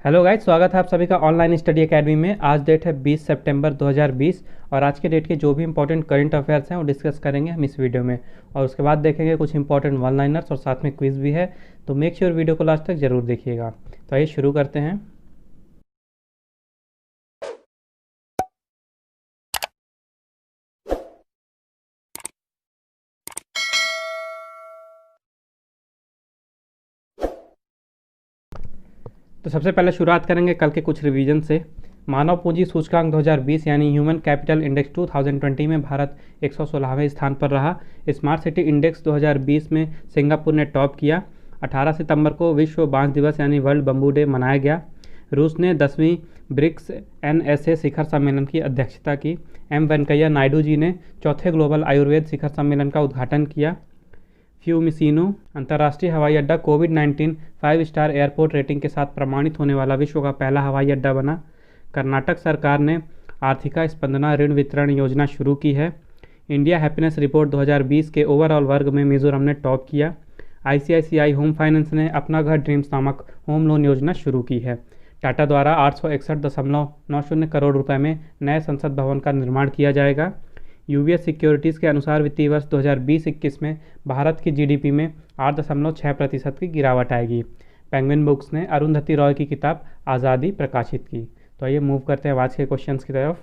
Hello guys, स्वागत है आप सभी का ऑनलाइन स्टडी एकेडमी में। आज डेट है 20 सितंबर 2020 और आज के डेट के जो भी इंपॉर्टेंट करंट अफेयर्स हैं वो डिस्कस करेंगे हम इस वीडियो में। और उसके बाद देखेंगे कुछ इंपॉर्टेंट वन लाइनर्स और साथ में क्विज भी है, तो मेक श्योर वीडियो को लास्ट तक जरूर देखिएगा। तो आइए शुरू करते हैं। तो सबसे पहले शुरुआत करेंगे कल के कुछ रिवीजन से। मानव पूंजी सूचकांक 2020 यानी ह्यूमन कैपिटल इंडेक्स 2020 में भारत 116वें स्थान पर रहा। स्मार्ट सिटी इंडेक्स 2020 में सिंगापुर ने टॉप किया। 18 सितंबर को विश्व बांस दिवस यानी वर्ल्ड बम्बू डे मनाया गया। रूस ने 10वीं ब्रिक्स NSA शिखर सम्मेलन की अध्यक्षता की। वेंकैया नायडू जी ने चौथे ग्लोबल आयुर्वेद शिखर सम्मेलन का उद्घाटन किया। फ्यूमिसिनो अंतर्राष्ट्रीय हवाई अड्डा कोविड-19 5 स्टार एयरपोर्ट रेटिंग के साथ प्रमाणित होने वाला विश्व का पहला हवाई अड्डा बना। कर्नाटक सरकार ने आर्थिका स्पंदना ऋण वितरण योजना शुरू की है। इंडिया हैप्पीनेस रिपोर्ट 2020 के ओवरऑल वर्ग में मिजोरम ने टॉप किया। ICICI होम फाइनेंस ने अपना घर ड्रीम्स नामक होम लोन योजना शुरू की है। टाटा द्वारा 861.90 करोड़ रुपए में नए संसद भवन का निर्माण किया जाएगा। UBS सिक्योरिटीज़ के अनुसार वित्तीय वर्ष 2020-21 में भारत की GDP में 8.6% की गिरावट आएगी। पेंगुइन बुक्स ने अरुंधति रॉय की किताब आज़ादी प्रकाशित की। तो आइए मूव करते हैं आज के क्वेश्चंस की तरफ।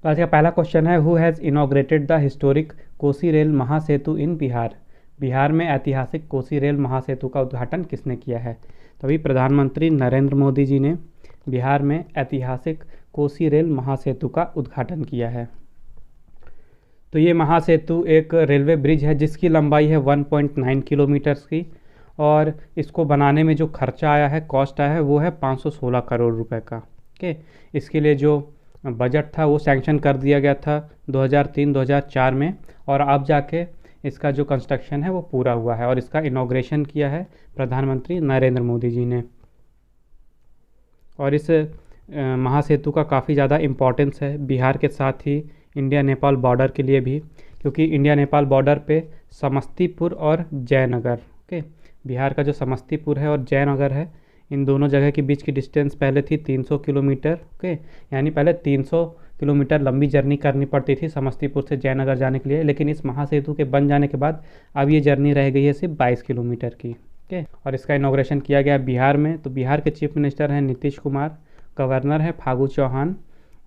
तो आज का पहला क्वेश्चन है, who has inaugurated the historic Kosi rail महासेतु इन बिहार। बिहार में ऐतिहासिक कोसी रेल महासेतु का उद्घाटन किसने किया है? तो अभी प्रधानमंत्री नरेंद्र मोदी जी ने बिहार में ऐतिहासिक कोसी रेल महासेतु का उद्घाटन किया है। तो ये महासेतु एक रेलवे ब्रिज है जिसकी लंबाई है 1.9 किलोमीटर्स की, और इसको बनाने में जो खर्चा आया है, कॉस्ट आया है, वो है 516 करोड़ रुपए का। ओके, इसके लिए जो बजट था वो सैंक्शन कर दिया गया था 2003-2004 में, और अब जाके इसका जो कंस्ट्रक्शन है वो पूरा हुआ है और इसका इनॉग्रेशन किया है प्रधानमंत्री नरेंद्र मोदी जी ने। और इस महासेतु का काफ़ी ज़्यादा इम्पोर्टेंस है बिहार के साथ ही इंडिया नेपाल बॉर्डर के लिए भी, क्योंकि इंडिया नेपाल बॉर्डर पे समस्तीपुर और जयनगर, ओके, बिहार का जो समस्तीपुर है और जयनगर है, इन दोनों जगह के बीच की डिस्टेंस पहले थी 300 किलोमीटर। ओके, यानी पहले 300 किलोमीटर लंबी जर्नी करनी पड़ती थी समस्तीपुर से जयनगर जाने के लिए, लेकिन इस महासेतु के बन जाने के बाद अब ये जर्नी रह गई है सिर्फ 22 किलोमीटर की। ओके, और इसका इनॉग्रेशन किया गया बिहार में। तो बिहार के चीफ मिनिस्टर हैं नीतीश कुमार, गवर्नर है फागू चौहान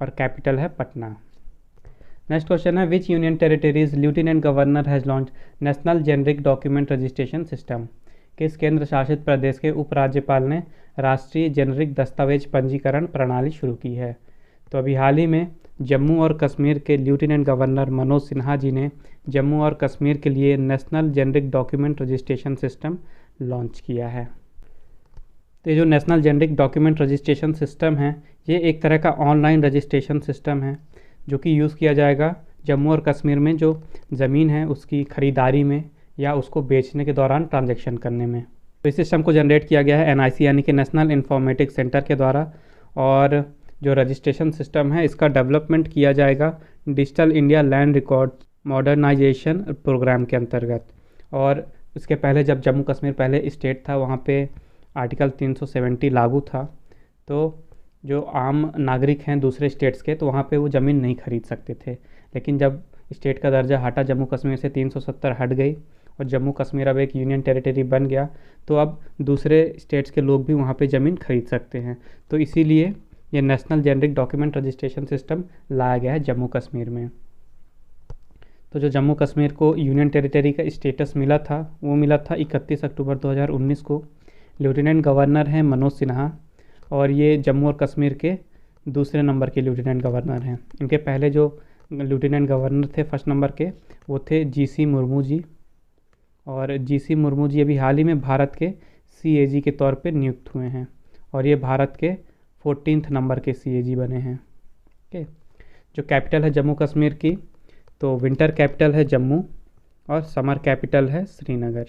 और कैपिटल है पटना। नेक्स्ट क्वेश्चन है, विच union territories lieutenant governor has launch national generic document registration system. किस केंद्र शासित प्रदेश के उपराज्यपाल ने राष्ट्रीय जेनरिक दस्तावेज पंजीकरण प्रणाली शुरू की है? तो अभी हाल ही में जम्मू और कश्मीर के लेफ्टिनेंट गवर्नर मनोज सिन्हा जी ने जम्मू और कश्मीर के लिए national generic document registration system launch किया है। तो ये जो national generic document registration system है, ये एक तरह का ऑनलाइन रजिस्ट्रेशन सिस्टम है जो कि यूज़ किया जाएगा जम्मू और कश्मीर में जो ज़मीन है उसकी ख़रीदारी में या उसको बेचने के दौरान ट्रांजैक्शन करने में। तो इस सिस्टम को जनरेट किया गया है NIC यानी कि नेशनल इंफॉर्मेटिक्स सेंटर के द्वारा, और जो रजिस्ट्रेशन सिस्टम है इसका डेवलपमेंट किया जाएगा digital India land record modernisation programme के अंतर्गत। और इसके पहले जब जम्मू कश्मीर पहले स्टेट था, वहाँ पे आर्टिकल 370 लागू था, तो जो आम नागरिक हैं दूसरे स्टेट्स के, तो वहाँ पे वो ज़मीन नहीं खरीद सकते थे। लेकिन जब स्टेट का दर्जा हटा जम्मू कश्मीर से, 370 हट गई और जम्मू कश्मीर अब एक यूनियन टेरिटरी बन गया, तो अब दूसरे स्टेट्स के लोग भी वहाँ पे ज़मीन खरीद सकते हैं। तो इसीलिए ये national generic document registration system लाया गया है जम्मू कश्मीर में। तो जो जम्मू कश्मीर को यूनियन टेरिटरी का स्टेटस मिला था वो मिला था 31 अक्टूबर 2019 को। लेफ्टिनेंट गवर्नर हैं मनोज सिन्हा, और ये जम्मू और कश्मीर के दूसरे नंबर के लेफ्टिनेंट गवर्नर हैं। इनके पहले जो लेफ्टिनेंट गवर्नर थे फर्स्ट नंबर के, वो थे GC मुर्मू जी, और GC मुर्मू जी अभी हाल ही में भारत के CAG के तौर पे नियुक्त हुए हैं, और ये भारत के 14th नंबर के CAG बने हैं। ओके, जो कैपिटल है जम्मू कश्मीर की, तो विंटर कैपिटल है जम्मू और समर कैपिटल है श्रीनगर।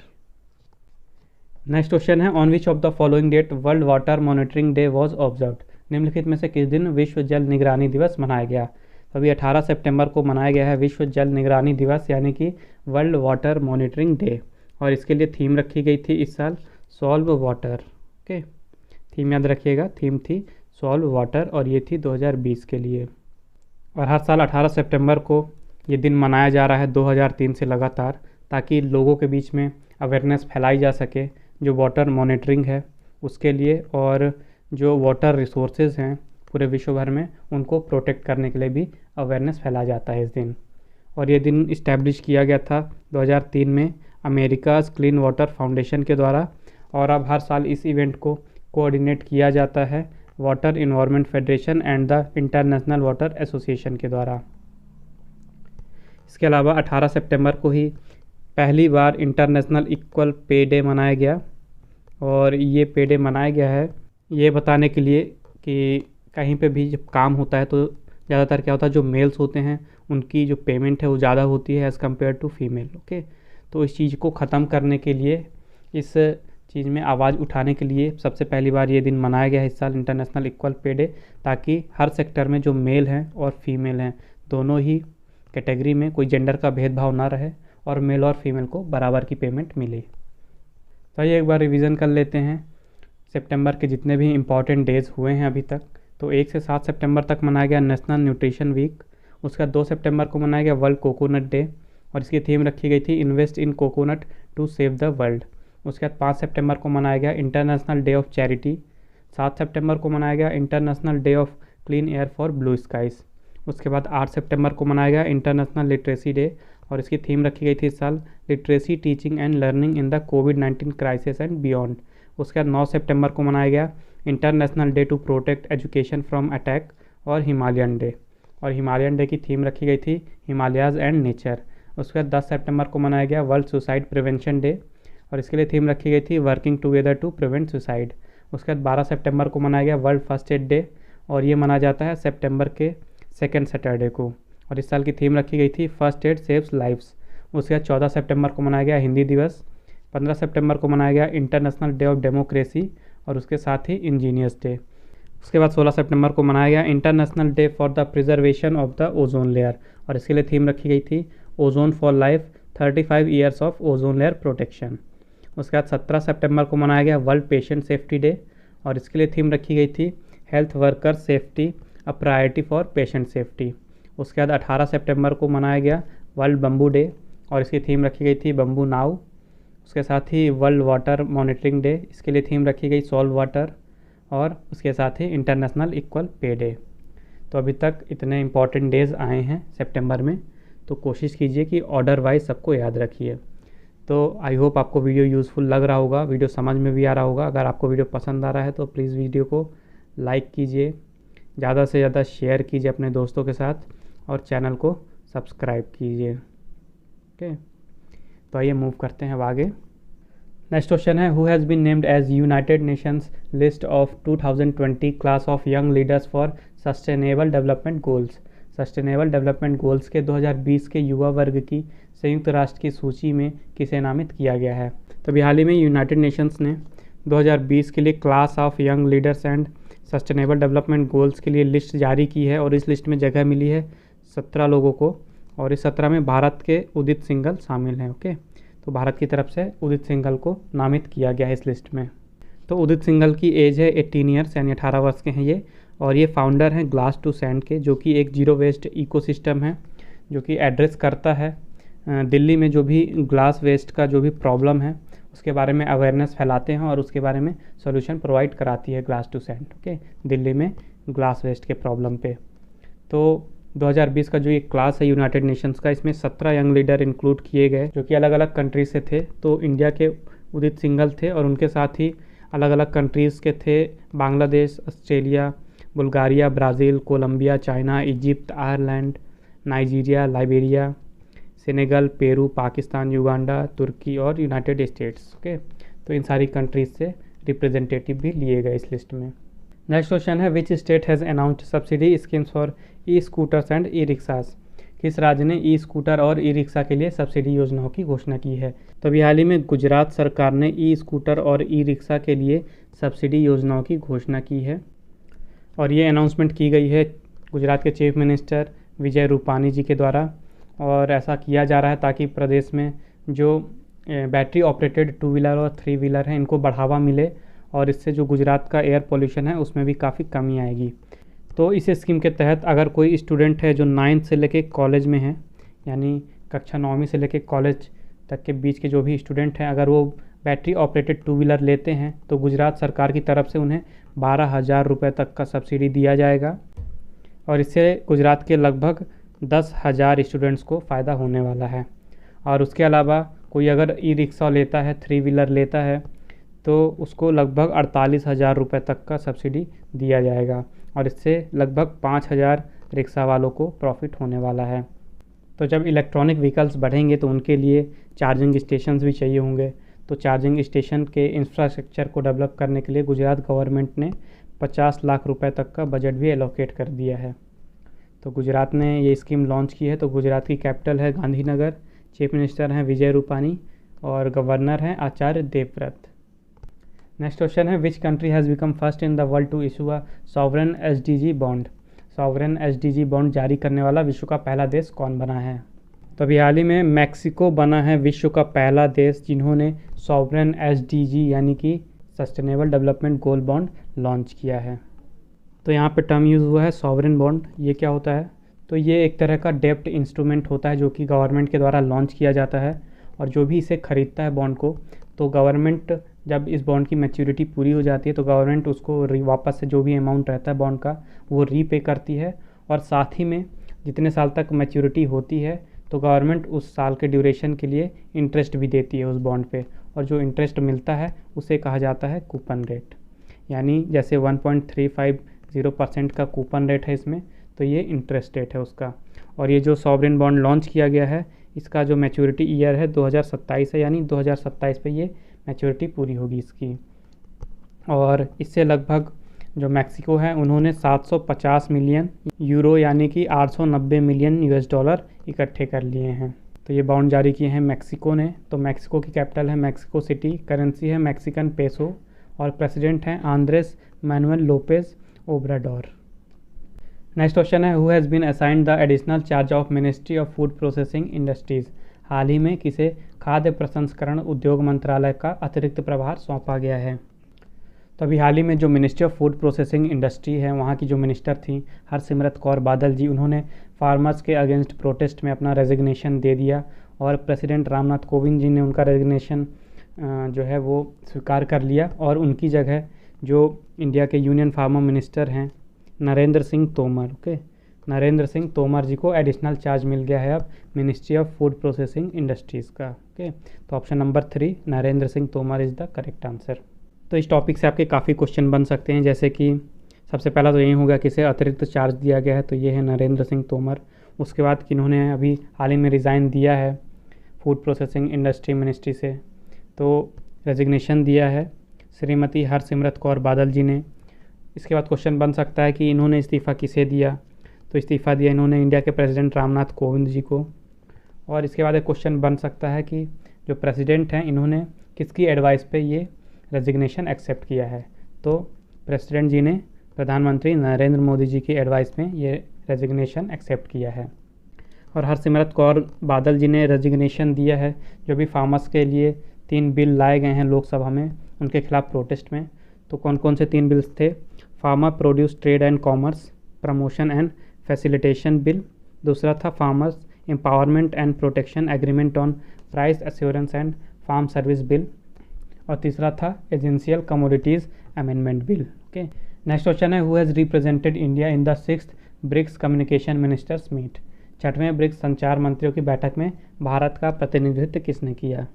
नेक्स्ट क्वेश्चन है, on which of the following date world water monitoring day was observed. निम्नलिखित में से किस दिन विश्व जल निगरानी दिवस मनाया गया? तो अभी 18 सितंबर को मनाया गया है विश्व जल निगरानी दिवस यानी कि वर्ल्ड वाटर मॉनिटरिंग डे, और इसके लिए थीम रखी गई थी इस साल सॉल्व वाटर। ओके, थीम याद रखिएगा, थीम थी सॉल्व वाटर और ये थी 2020 के लिए। और हर साल 18 सितंबर को ये दिन मनाया जा रहा है 2003 से लगातार, ताकि लोगों के बीच में अवेयरनेस फैलाई जा सके जो वाटर मॉनिटरिंग है उसके लिए, और जो वाटर रिसोर्सेज हैं पूरे विश्व भर में उनको प्रोटेक्ट करने के लिए भी अवेयरनेस फैलाया जाता है इस दिन। और ये दिन इस्टेब्लिश किया गया था 2003 में अमेरिकाज़ क्लीन वाटर फाउंडेशन के द्वारा, और अब हर साल इस इवेंट को कोऑर्डिनेट किया जाता है water environment federation and the international water association के द्वारा। इसके अलावा 18 सितंबर को ही पहली बार इंटरनेशनल इक्वल पे डे मनाया गया, और ये पे डे मनाया गया है ये बताने के लिए कि कहीं पे भी जब काम होता है तो ज़्यादातर क्या होता है, जो मेल्स होते हैं उनकी जो पेमेंट है वो ज़्यादा होती है as compare to female. Okay, तो इस चीज़ को ख़त्म करने के लिए, इस चीज़ में आवाज़ उठाने के लिए सबसे पहली बार ये दिन मनाया गया है इस साल इंटरनेशनल इक्वल पे डे, ताकि हर सेक्टर में जो मेल हैं और फीमेल हैं दोनों ही कैटेगरी में कोई जेंडर का भेदभाव ना रहे और मेल और फीमेल को बराबर की पेमेंट मिले। तो ये एक बार रिवीजन कर लेते हैं सितंबर के जितने भी इम्पॉर्टेंट डेज़ हुए हैं अभी तक। तो 1 से 7 सितंबर तक मनाया गया नेशनल न्यूट्रिशन वीक। उसका 2 सितंबर को मनाया गया वर्ल्ड कोकोनट डे, और इसकी थीम रखी गई थी invest in coconut to save the world. उसके बाद 5 सितंबर को मनाया गया इंटरनेशनल डे ऑफ चैरिटी। 7 सितंबर को मनाया गया international day of clean air for blue skies. उसके बाद 8 सितंबर को मनाया गया इंटरनेशनल लिटरेसी डे, और इसकी थीम रखी गई थी इस साल literacy teaching and learning in the कोविड-19 क्राइसिस एंड बियॉन्ड। उसके बाद 9 सितंबर को मनाया गया international day to protect education from attack और हिमालयन डे, और हिमालयन डे की थीम रखी गई थी हिमालयाज़ एंड नेचर। उसके बाद 10 सितंबर को मनाया गया वर्ल्ड सुसाइड प्रिवेंशन डे, और इसके लिए थीम रखी गई थी working together to prevent suicide. उसके बाद 12 सितंबर को मनाया गया वर्ल्ड फर्स्ट एड डे, और ये मनाया जाता है सितंबर के सेकेंड सैटरडे को, और इस साल की थीम रखी गई थी फर्स्ट एड सेव्स लाइव्स। उसके बाद 14 सितंबर को मनाया गया हिंदी दिवस। 15 सितंबर को मनाया गया इंटरनेशनल डे ऑफ डेमोक्रेसी, और उसके साथ ही इंजीनियर्स डे। उसके बाद 16 सितंबर को मनाया गया international day for the preservation of the ozone layer, और इसके लिए थीम रखी गई थी ozone for life 35 years of ozone layer protection. उसके बाद 17 सितंबर को मनाया गया वर्ल्ड पेशेंट सेफ्टी डे, और इसके लिए थीम रखी गई थी health worker safety a priority for patient safety. उसके बाद 18 सितंबर को मनाया गया वर्ल्ड बम्बू डे, और इसकी थीम रखी गई थी बम्बू नाउ। उसके साथ ही वर्ल्ड वाटर मॉनिटरिंग डे, इसके लिए थीम रखी गई सॉल्व वाटर, और उसके साथ ही इंटरनेशनल इक्वल पे डे। तो अभी तक इतने इम्पॉर्टेंट डेज़ आए हैं सितंबर में, तो कोशिश कीजिए कि ऑर्डर वाइज सबको याद रखिए। तो आई होप आपको वीडियो यूज़फुल लग रहा होगा, वीडियो समझ में भी आ रहा होगा। अगर आपको वीडियो पसंद आ रहा है तो प्लीज़ वीडियो को लाइक कीजिए, ज़्यादा से ज़्यादा शेयर कीजिए अपने दोस्तों के साथ, और चैनल को सब्सक्राइब कीजिए। ओके, तो आइए मूव करते हैं अब आगे। नेक्स्ट क्वेश्चन है, who has been named as United Nations list of 2020 class of young leaders for sustainable development goals. Sustainable development goals के 2020 के युवा वर्ग की संयुक्त राष्ट्र की सूची में किसे नामित किया गया है। तो अभी हाल ही में यूनाइटेड नेशंस ने 2020 के लिए class of young leaders and sustainable development goals के लिए लिस्ट जारी की है, और इस लिस्ट में जगह मिली है 17 लोगों को, और इस 17 में भारत के उदित सिंघल शामिल हैं। ओके, तो भारत की तरफ से उदित सिंघल को नामित किया गया है इस लिस्ट में। तो उदित सिंघल की एज है 18 ईयर्स, यानी 18 वर्ष के हैं ये, और ये फाउंडर हैं ग्लास टू सैंड के, जो कि एक जीरो वेस्ट इकोसिस्टम है जो कि एड्रेस करता है दिल्ली में जो भी ग्लास वेस्ट का जो भी प्रॉब्लम है उसके बारे में अवेयरनेस फैलाते हैं, और उसके बारे में सॉल्यूशन प्रोवाइड कराती है glass to sand. Okay, Delhi में ग्लास वेस्ट के प्रॉब्लम पे। तो 2020 का जो ये क्लास है यूनाइटेड नेशंस का, इसमें 17 यंग लीडर इंक्लूड किए गए जो कि अलग अलग कंट्रीज से थे। तो इंडिया के उदित सिंघल थे, और उनके साथ ही अलग अलग कंट्रीज़ के थे Bangladesh, Australia, Bulgaria, Brazil, Colombia, China, Egypt, Ireland, Nigeria, Liberia, Senegal, Peru, Pakistan, Uganda, तुर्की और यूनाइटेड स्टेट्स। ओके, तो इन सारी कंट्रीज़ से रिप्रेजेंटेटिव भी लिए गए इस लिस्ट में। नेक्स्ट क्वेश्चन है, which state has announced subsidy schemes for E scooters and E rickshaws. किस राज्य ने ई स्कूटर और ई रिक्शा के लिए सब्सिडी योजनाओं की घोषणा की है। तो अभी हाल ही में गुजरात सरकार ने ई स्कूटर और ई रिक्शा के लिए सब्सिडी योजनाओं की घोषणा की है, और ये अनाउंसमेंट की गई है गुजरात के चीफ मिनिस्टर विजय रूपानी जी के द्वारा। और ऐसा किया जा रहा है ताकि प्रदेश में जो बैटरी ऑपरेटेड 2 व्हीलर और 3 व्हीलर हैं इनको बढ़ावा मिले, और इससे जो गुजरात का एयर पोल्यूशन है उसमें भी काफ़ी कमी आएगी। तो इस स्कीम के तहत अगर कोई स्टूडेंट है जो 9th से लेके कॉलेज में है, यानी कक्षा 9वीं से लेके कॉलेज तक के बीच के जो भी स्टूडेंट हैं, अगर वो बैटरी ऑपरेटेड 2 व्हीलर लेते हैं तो गुजरात सरकार की तरफ से उन्हें 12,000 रुपये तक का सब्सिडी दिया जाएगा। और इससे गुजरात के लगभग 10,000 स्टूडेंट्स को फ़ायदा होने वाला है। और उसके अलावा कोई अगर ई रिक्शा लेता है, 3 व्हीलर लेता है, तो उसको लगभग 48,000 रुपये तक का सब्सिडी दिया जाएगा और इससे लगभग 5,000 रिक्शा वालों को प्रॉफिट होने वाला है। तो जब इलेक्ट्रॉनिक व्हीकल्स बढ़ेंगे तो उनके लिए चार्जिंग स्टेशंस भी चाहिए होंगे। तो चार्जिंग स्टेशन के इंफ्रास्ट्रक्चर को डेवलप करने के लिए गुजरात गवर्नमेंट ने 50 लाख रुपए तक का बजट भी एलोकेट कर दिया है। तो गुजरात ने ये स्कीम लॉन्च की है। तो गुजरात की कैपिटल है गांधीनगर, चीफ मिनिस्टर हैं विजय रूपानी और गवर्नर हैं आचार्य देवव्रत। नेक्स्ट क्वेश्चन है, which country has become first in the world to issue a sovereign SDG bond. Sovereign SDG bond जारी करने वाला विश्व का पहला देश कौन बना है? तो अभी हाल ही में मैक्सिको बना है विश्व का पहला देश जिन्होंने सॉवरेन एसडीजी यानी कि sustainable development goal bond launch किया है। तो यहाँ पे टर्म यूज़ हुआ है सॉवरेन बॉन्ड। ये क्या होता है? तो ये एक तरह का डेब्ट इंस्ट्रूमेंट होता है जो कि गवर्नमेंट के द्वारा लॉन्च किया जाता है और जो भी इसे ख़रीदता है बॉन्ड को, तो गवर्नमेंट जब इस बॉन्ड की मैच्योरिटी पूरी हो जाती है तो गवर्नमेंट उसको वापस से जो भी अमाउंट रहता है बॉन्ड का वो रीपे करती है। और साथ ही में जितने साल तक मैच्योरिटी होती है तो गवर्नमेंट उस साल के ड्यूरेशन के लिए इंटरेस्ट भी देती है उस बॉन्ड पे, और जो इंटरेस्ट मिलता है उसे कहा जाता है कूपन रेट। यानी जैसे 1.350% का कूपन रेट है इसमें, तो ये इंटरेस्ट रेट है उसका। और ये जो सॉवरेन बॉन्ड लॉन्च किया गया है इसका जो मैच्योरिटी ईयर है 2027 है, यानी 2027 पे ये मैच्योरिटी पूरी होगी इसकी। और इससे लगभग जो मैक्सिको है उन्होंने 750 मिलियन यूरो यानी कि 890 मिलियन यूएस डॉलर इकट्ठे कर लिए हैं। तो ये बॉन्ड जारी किए हैं मैक्सिको ने। तो मैक्सिको की कैपिटल है मैक्सिको सिटी, करेंसी है मैक्सिकन पेसो और प्रेसिडेंट हैं Andres Manuel Lopez Obrador. Next question है, who has been assigned the additional charge of ministry of food processing industries. हाल ही में किसे खाद्य प्रसंस्करण उद्योग मंत्रालय का अतिरिक्त प्रभार सौंपा गया है? तो अभी हाल ही में जो ministry of food processing industry है वहाँ की जो मिनिस्टर थी हरसिमरत कौर बादल जी, उन्होंने फार्मर्स के अगेंस्ट प्रोटेस्ट में अपना रेजिग्नेशन दे दिया और प्रेसिडेंट रामनाथ कोविंद जी ने उनका रेजिग्नेशन जो है वो स्वीकार कर लिया और उनकी जगह जो इंडिया के यूनियन फार्मर मिनिस्टर हैं नरेंद्र सिंह तोमर, नरेंद्र सिंह तोमर जी को एडिशनल चार्ज मिल गया है अब ministry of food processing industries का। तो option number 3 Narendra Singh Tomar is the correct answer. तो इस टॉपिक से आपके काफ़ी क्वेश्चन बन सकते हैं, जैसे कि सबसे पहला तो यही होगा किसे अतिरिक्त चार्ज दिया गया है, तो ये है नरेंद्र सिंह तोमर। उसके बाद किन्होंने अभी हाल ही में रिज़ाइन दिया है फूड प्रोसेसिंग इंडस्ट्री मिनिस्ट्री से, तो रेजिग्नेशन दिया है श्रीमती हरसिमरत कौर बादल जी ने। इसके बाद क्वेश्चन बन सकता है कि इन्होंने इस्तीफ़ा किसे दिया, तो इस्तीफ़ा दिया इन्होंने इंडिया के प्रेसिडेंट रामनाथ कोविंद जी को। और इसके बाद एक क्वेश्चन बन सकता है कि जो प्रेसिडेंट हैं इन्होंने किसकी एडवाइस पे ये रेजिग्नेशन एक्सेप्ट किया है, तो प्रेसिडेंट जी ने प्रधानमंत्री नरेंद्र मोदी जी की एडवाइस में ये रेजिग्नेशन एक्सेप्ट किया है। और हरसिमरत कौर बादल जी ने रेजिग्नेशन दिया है जो भी फार्मर्स के लिए 3 बिल लाए गए हैं लोकसभा में उनके खिलाफ प्रोटेस्ट में। तो कौन कौन से 3 बिल्स थे? Farmer produce trade and commerce promotion and facilitation bill, दूसरा था farmers empowerment and protection agreement on price assurance and farm service bill, और तीसरा था essential commodities amendment bill. Next question है, who has represented India in the 6th BRICS communication ministers meet. 6वें BRICS संचार मंत्रियों की बैठक में भारत का प्रतिनिधित्व किसने किया?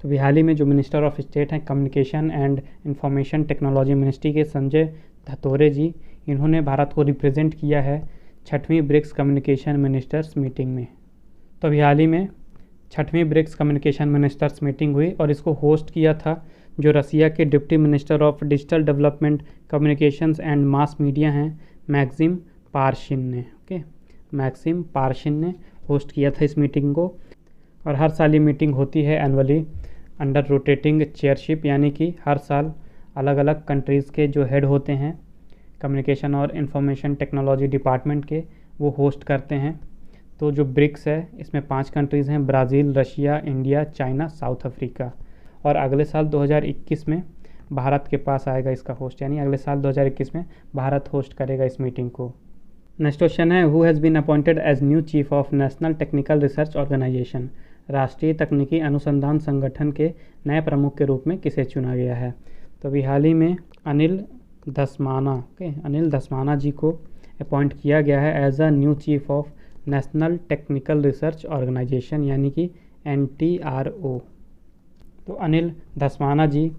तो अभी हाल ही में जो मिनिस्टर ऑफ स्टेट हैं communication and information technology ministry के संजय धतोरे जी, इन्होंने भारत को रिप्रेजेंट किया है 6वीं ब्रिक्स कम्युनिकेशन मिनिस्टर्स मीटिंग में। तो अभी हाल ही में 6वीं ब्रिक्स कम्युनिकेशन मिनिस्टर्स मीटिंग हुई और इसको होस्ट किया था जो रसिया के deputy minister of digital development communications and mass media हैं मैक्सिम पार्शिन ने। मैक्सिम पार्शिन ने होस्ट किया था इस मीटिंग को। और हर साल ये मीटिंग होती है एनुअली अंडर रोटेटिंग चेयरशिप, यानी कि हर साल अलग अलग कंट्रीज़ के जो हेड होते हैं कम्युनिकेशन और इंफॉर्मेशन टेक्नोलॉजी डिपार्टमेंट के, वो होस्ट करते हैं। तो जो ब्रिक्स है इसमें 5 कंट्रीज़ हैं, Brazil, Russia, India, China, south Africa. और अगले साल 2021 में भारत के पास आएगा इसका होस्ट, यानी अगले साल 2021 में भारत होस्ट करेगा इस मीटिंग को। नेक्स्ट क्वेश्चन है, who has been appointed as new chief of national technical research organisation. राष्ट्रीय तकनीकी अनुसंधान संगठन के नए प्रमुख के रूप में किसे चुना गया है। तो अभी हाल ही में अनिल धस्माना जी को अपॉइंट किया गया है as a new chief of national technical research organisation, यानी कि NTRO। तो अनिल धस्माना जी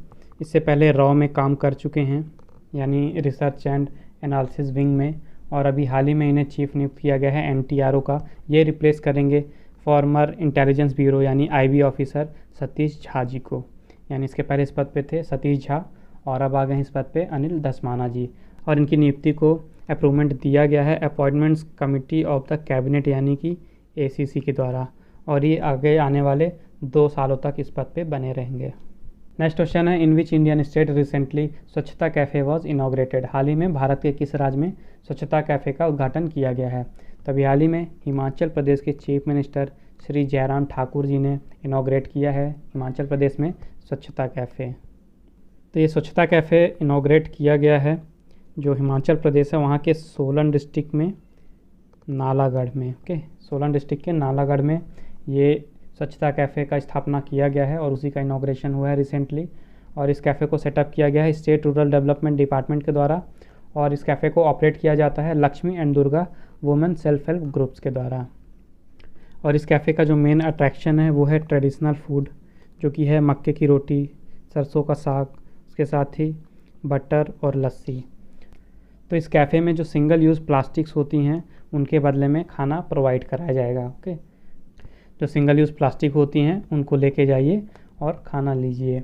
इससे पहले रॉ में काम कर चुके हैं, यानी रिसर्च एंड एनालिसिस विंग में, और अभी हाल ही में इन्हें चीफ नियुक्त किया गया है NTRO का। ये रिप्लेस करेंगे फॉर्मर इंटेलिजेंस ब्यूरो यानी IB ऑफिसर सतीश झा जी को, यानी इसके पहले इस पद पे थे सतीश झा और अब आ गए इस पद पे अनिल धस्माना जी, और इनकी नियुक्ति को अप्रूवमेंट दिया गया है appointments committee of the cabinet यानी कि ACC के द्वारा, और ये आगे आने वाले 2 सालों तक इस पद पे बने रहेंगे। नेक्स्ट क्वेश्चन है, इन विच इंडियन स्टेट रिसेंटली स्वच्छता कैफ़े वॉज इनॉग्रेटेड। हाल ही में भारत के किस राज्य में स्वच्छता कैफ़े का उद्घाटन किया गया है। तभी हाल ही में हिमाचल प्रदेश के चीफ मिनिस्टर श्री जयराम ठाकुर जी ने इनॉग्रेट किया है हिमाचल प्रदेश में स्वच्छता कैफ़े। तो ये स्वच्छता कैफ़े इनॉग्रेट किया गया है जो हिमाचल प्रदेश है वहाँ के सोलन डिस्ट्रिक्ट में नालागढ़ में। ओके, सोलन डिस्ट्रिक्ट के नालागढ़ में ये स्वच्छता कैफ़े का स्थापना किया गया है और उसी का इनॉग्रेशन हुआ है रिसेंटली। और इस कैफ़े को सेटअप किया गया है स्टेट रूरल डेवलपमेंट डिपार्टमेंट के द्वारा, और इस कैफ़े को ऑपरेट किया जाता है Lakshmi and Durga women self help groups के द्वारा। और इस कैफ़े का जो मेन अट्रैक्शन है वो है ट्रेडिशनल फूड, जो कि है मक्के की रोटी, सरसों का साग, उसके साथ ही बटर और लस्सी। तो इस कैफ़े में जो सिंगल यूज़ प्लास्टिक्स होती हैं उनके बदले में खाना प्रोवाइड कराया जाएगा। ओके, जो सिंगल यूज़ प्लास्टिक होती हैं उनको लेके जाइए और खाना लीजिए।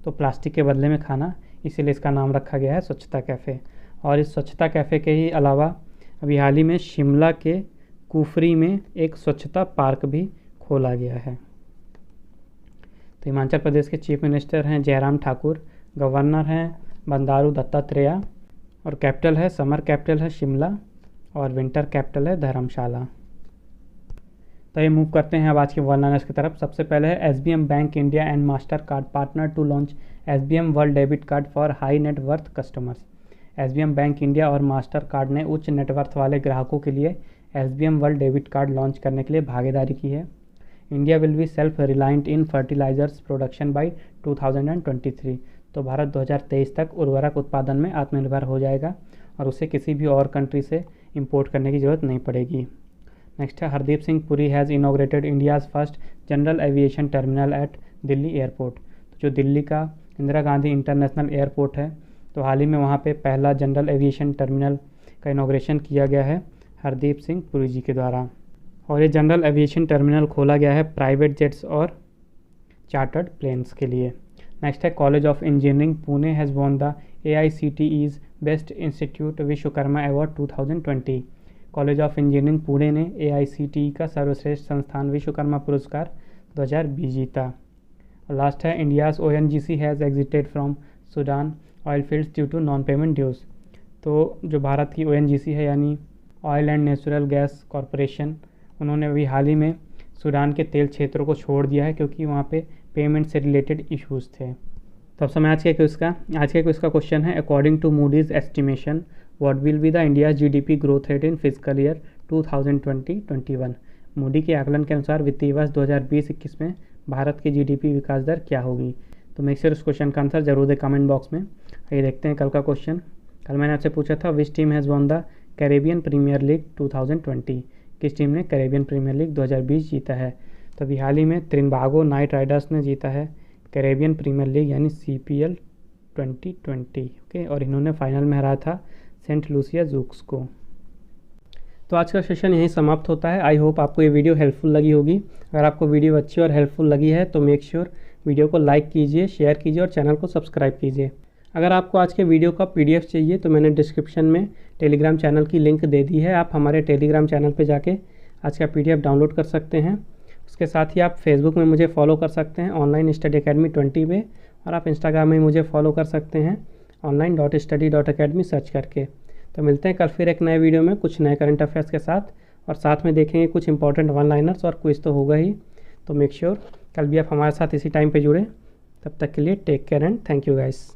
तो प्लास्टिक के बदले में खाना, इसीलिए इसका नाम रखा गया है स्वच्छता कैफ़े। और इस स्वच्छता कैफ़े के ही अलावा अभी हाल ही में शिमला के कुफरी में एक स्वच्छता पार्क भी खोला गया है। तो हिमाचल प्रदेश के चीफ मिनिस्टर हैं जयराम ठाकुर, गवर्नर हैं बंडारू दत्तात्रेय, और कैपिटल है समर कैपिटल है शिमला, और विंटर कैपिटल है धर्मशाला। तो ये मूव करते हैं अब आज के वन लाइनर्स की तरफ। सबसे पहले है SBM bank India and Mastercard partner to launch SBM world debit card for high net worth customers. SBM bank India और मास्टर कार्ड ने उच्च नेटवर्थ वाले ग्राहकों के लिए SBM world debit card launch करने के लिए भागीदारी की है। India will be self reliant in fertilisers production by 2023। तो भारत 2023 तक उर्वरक उत्पादन में आत्मनिर्भर हो जाएगा और उसे किसी भी और कंट्री से इंपोर्ट करने की ज़रूरत नहीं पड़ेगी। नेक्स्ट है, Hardeep Singh Puri has inaugurated India's first general aviation terminal at Delhi airport. तो जो दिल्ली का इंदिरा गांधी इंटरनेशनल एयरपोर्ट है, तो हाल ही में वहाँ पे पहला जनरल एविएशन टर्मिनल का इनॉग्रेशन किया गया है हरदीप सिंह पुरी जी के द्वारा। और ये जनरल एविएशन टर्मिनल खोला गया है प्राइवेट जेट्स और चार्टर्ड प्लेन्स के लिए। नेक्स्ट है, college of engineering Pune has won the AICTE's best institute Vishwakarma award 2020। College of engineering Pune ने AICTE का सर्वश्रेष्ठ संस्थान विश्वकर्मा पुरस्कार 2020 जीता। और लास्ट है, India's ONGC has exited from Sudan oil fields due to non payment dues. तो जो भारत की ONGC है यानी oil and natural gas corporation, उन्होंने अभी हाल ही में सूडान के तेल क्षेत्रों को छोड़ दिया है क्योंकि वहाँ पे पेमेंट से रिलेटेड इश्यूज़ थे। तो अब समय आज के क्विज़ का क्वेश्चन है, according to Moody's estimation what will be the India's GDP growth rate in physical year 2020-21। Moody के आकलन के अनुसार वित्तीय वर्ष 2020-21 में भारत की GDP विकास दर क्या होगी। तो मेक श्योर उस क्वेश्चन का आंसर जरूर दें कमेंट बॉक्स में। आइए देखते हैं कल का क्वेश्चन। कल मैंने आपसे पूछा था which team has won the Caribbean premier league 2020। किस टीम ने कैरेबियन प्रीमियर लीग 2020 जीता है। तो अभी हाल ही में त्रिनबागो नाइट राइडर्स ने जीता है कैरेबियन प्रीमियर लीग यानी CPL 2020। ओके, और इन्होंने फाइनल में हराया था सेंट लूसिया जूक्स को। तो आज का सेशन यहीं समाप्त होता है। आई होप आपको ये वीडियो हेल्पफुल लगी होगी। अगर आपको वीडियो अच्छी और हेल्पफुल लगी है तो मेक श्योर वीडियो को लाइक कीजिए, शेयर कीजिए और चैनल को सब्सक्राइब कीजिए। अगर आपको आज के वीडियो का PDF चाहिए तो मैंने डिस्क्रिप्शन में टेलीग्राम चैनल की लिंक दे दी है। आप हमारे टेलीग्राम चैनल पर जाके आज का PDF डाउनलोड कर सकते हैं। उसके साथ ही आप फेसबुक में मुझे फॉलो कर सकते हैं ऑनलाइन स्टडी अकेडमी 20 में, और आप इंस्टाग्राम में मुझे फॉलो कर सकते हैं online.study.academy सर्च करके। तो मिलते हैं कल फिर एक नए वीडियो में कुछ नए करंट अफेयर्स के साथ, और साथ में देखेंगे कुछ इंपॉर्टेंट वन लाइनर्स और क्विज तो होगा ही। तो मेक श्योर कल भी आप हमारे साथ इसी टाइम पे जुड़े। तब तक के लिए take care and thank you guys.